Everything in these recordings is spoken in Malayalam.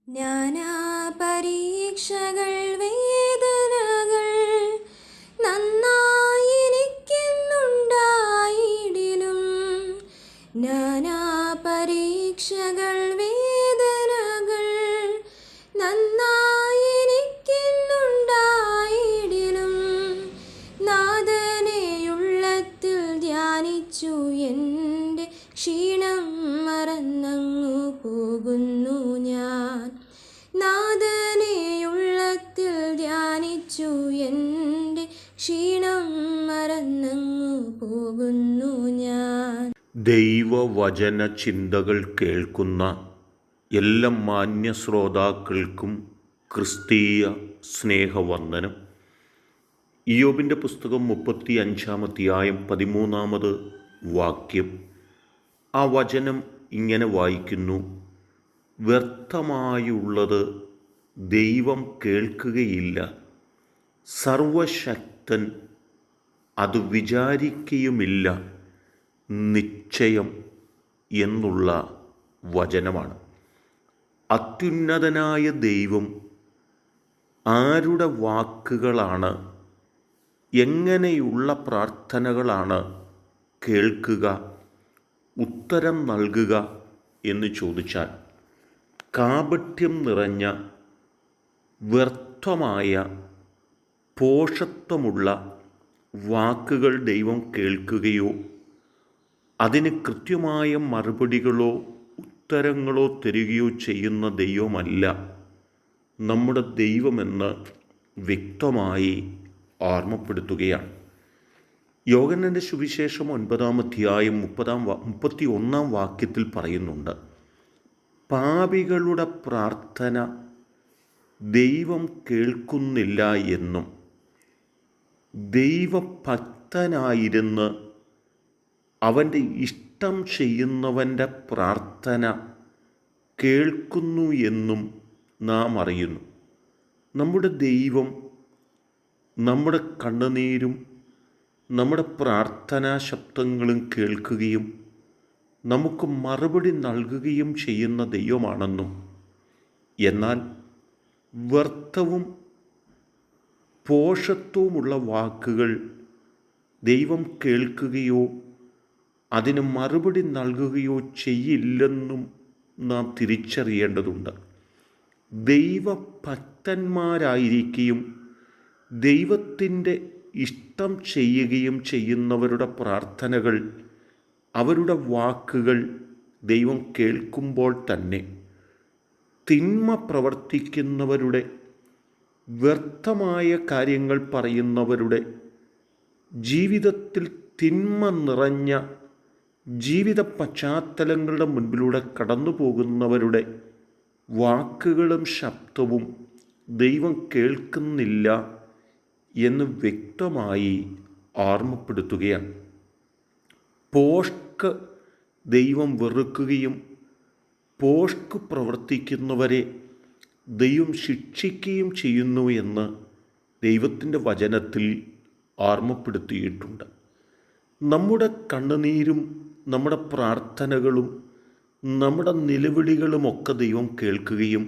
നാനാ പരീക്ഷകൾ വേദനകൾ നന്നായിരിക്കുന്നുണ്ടായിടിലും, നാനാ പരീക്ഷകൾ വേദനകൾ നന്നായിരിക്കുന്നുണ്ടായിടിലും, നാഥനെയുള്ളത്തിൽ ധ്യാനിച്ചു എൻ്റെ ക്ഷീണം മറന്നങ്ങു പോകുന്നു ഞാൻ. നാഥനെയുള്ളത്തിൽ ധ്യാനിച്ചു എൻ്റെ ക്ഷീണം മറന്നങ്ങു പോകുന്നു ഞാൻ. ദൈവവചന ചിന്തകൾ കേൾക്കുന്ന എല്ലാ മാന്യ ശ്രോതാക്കൾക്കും ക്രിസ്തീയ സ്നേഹവന്ദനം. ഇയ്യോബിൻ്റെ പുസ്തകം 35-ാം അധ്യായം 13-ാമത് വാക്യം. ആ വചനം ഇങ്ങനെ വായിക്കുന്നു: വ്യർത്ഥമായുള്ളത് ദൈവം കേൾക്കുകയില്ല, സർവശക്തൻ അത് വിചാരിക്കുകയുമില്ല, നിശ്ചയം എന്നുള്ള വചനമാണ്. അത്യുന്നതനായ ദൈവം ആരുടെ വാക്കുകളാണ്, എങ്ങനെയുള്ള പ്രാർത്ഥനകളാണ് കേൾക്കുക, ഉത്തരം നൽകുക എന്ന് ചോദിച്ചാൽ, കാപട്യം നിറഞ്ഞ വ്യർത്ഥമായ പോഷത്വമുള്ള വാക്കുകൾ ദൈവം കേൾക്കുകയോ അതിന് കൃത്യമായ മറുപടികളോ ഉത്തരങ്ങളോ തരികയോ ചെയ്യുന്ന ദൈവമല്ല നമ്മുടെ ദൈവമെന്ന് വ്യക്തമായി ഓർമ്മപ്പെടുത്തുകയാണ്. യോഹന്നാന്റെ സുവിശേഷം 9-ാം അധ്യായം 31-ാം വാക്യത്തിൽ പറയുന്നുണ്ട്: പാപികളുടെ പ്രാർത്ഥന ദൈവം കേൾക്കുന്നില്ല എന്നും, ദൈവഭക്തനായിരുന്ന് അവൻ്റെ ഇഷ്ടം ചെയ്യുന്നവൻ്റെ പ്രാർത്ഥന കേൾക്കുന്നു എന്നും നാം അറിയുന്നു. നമ്മുടെ ദൈവം നമ്മുടെ കണ്ണുനീരും നമ്മുടെ പ്രാർത്ഥനാ ശബ്ദങ്ങളും കേൾക്കുകയും നമുക്ക് മറുപടി നൽകുകയും ചെയ്യുന്ന ദൈവമാണെന്നും, എന്നാൽ വ്യർത്ഥവും പോഷത്വവുമുള്ള വാക്കുകൾ ദൈവം കേൾക്കുകയോ അതിന് മറുപടി നൽകുകയോ ചെയ്യില്ലെന്നും നാം തിരിച്ചറിയേണ്ടതുണ്ട്. ദൈവഭക്തന്മാരായിരിക്കുകയും ദൈവത്തിൻ്റെ ഇഷ്ടം ചെയ്യുകയും ചെയ്യുന്നവരുടെ പ്രാർത്ഥനകൾ, അവരുടെ വാക്കുകൾ ദൈവം കേൾക്കുമ്പോൾ തന്നെ തിന്മ പ്രവർത്തിക്കുന്നവരുടെ, വ്യർത്ഥമായ കാര്യങ്ങൾ പറയുന്നവരുടെ, ജീവിതത്തിൽ തിന്മ നിറഞ്ഞ ജീവിത പശ്ചാത്തലങ്ങളുടെ മുൻപിലൂടെ കടന്നു പോകുന്നവരുടെ വാക്കുകളും ശബ്ദവും ദൈവം കേൾക്കുന്നില്ല എന്ന് വ്യക്തമായി ഓർമ്മപ്പെടുത്തുകയാണ്. പോഷ്ക് ദൈവം വെറുക്കുകയും പോഷ്ക് പ്രവർത്തിക്കുന്നവരെ ദൈവം ശിക്ഷിക്കുകയും ചെയ്യുന്നു എന്ന് ദൈവത്തിൻ്റെ വചനത്തിൽ ഓർമ്മപ്പെടുത്തിയിട്ടുണ്ട്. നമ്മുടെ കണ്ണുനീരും നമ്മുടെ പ്രാർത്ഥനകളും നമ്മുടെ നിലവിളികളുമൊക്കെ ദൈവം കേൾക്കുകയും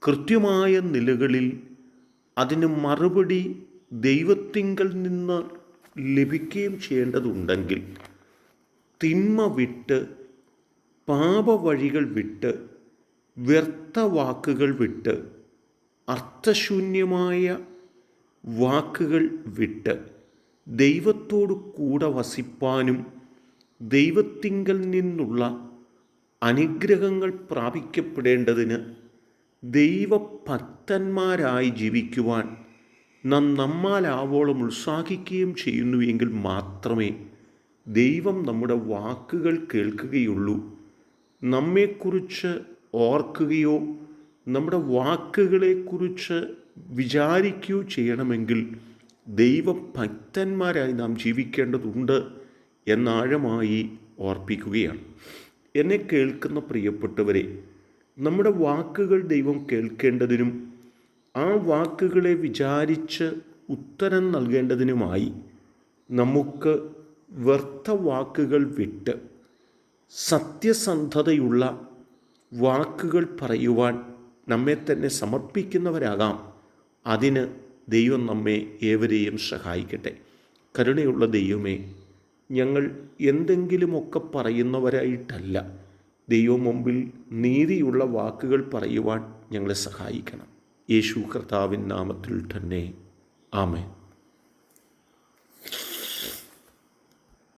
കൃത്യമായ നിലകളിൽ അതിന് മറുപടി ദൈവത്തിങ്കൽ നിന്ന് ലഭിക്കുകയും ചെയ്യേണ്ടതുണ്ടെങ്കിൽ, തിന്മ വിട്ട്, പാപവഴികൾ വിട്ട്, വ്യർത്ഥ വാക്കുകൾ വിട്ട്, അർത്ഥശൂന്യമായ വാക്കുകൾ വിട്ട് ദൈവത്തോട് കൂടെ വസിപ്പാനും ദൈവത്തിങ്കൽ നിന്നുള്ള അനുഗ്രഹങ്ങൾ പ്രാപിക്കപ്പെടേണ്ടതിന് ദൈവഭക്തന്മാരായി ജീവിക്കുവാൻ നാം നമ്മാലാവോളം ഉത്സാഹിക്കുകയും ചെയ്യുന്നുവെങ്കിൽ മാത്രമേ ദൈവം നമ്മുടെ വാക്കുകൾ കേൾക്കുകയുള്ളൂ. നമ്മെക്കുറിച്ച് ഓർക്കുകയോ നമ്മുടെ വാക്കുകളെക്കുറിച്ച് വിചാരിക്കുകയോ ചെയ്യണമെങ്കിൽ ദൈവഭക്തന്മാരായി നാം ജീവിക്കേണ്ടതുണ്ട് എന്നാഴമായി ഓർപ്പിക്കുകയാണ്. എന്നെ കേൾക്കുന്ന പ്രിയപ്പെട്ടവരെ, നമ്മുടെ വാക്കുകൾ ദൈവം കേൾക്കേണ്ടതിനും ആ വാക്കുകളെ വിചാരിച്ച് ഉത്തരം നൽകേണ്ടതിനുമായി നമുക്ക് വ്യർത്ഥ വാക്കുകൾ വിട്ട് സത്യസന്ധതയുള്ള വാക്കുകൾ പറയുവാൻ നമ്മെ തന്നെ സമർപ്പിക്കുന്നവരാകാം. അതിന് ദൈവം നമ്മെ ഏവരെയും സഹായിക്കട്ടെ. കരുണയുള്ള ദൈവമേ, ഞങ്ങൾ എന്തെങ്കിലുമൊക്കെ പറയുന്നവരായിട്ടല്ല, ദൈവം മുമ്പിൽ നീതിയുള്ള വാക്കുകൾ പറയുവാൻ ഞങ്ങളെ സഹായിക്കണം. യേശു കർത്താവിൻ നാമത്തിൽ തന്നെ ആമേൻ.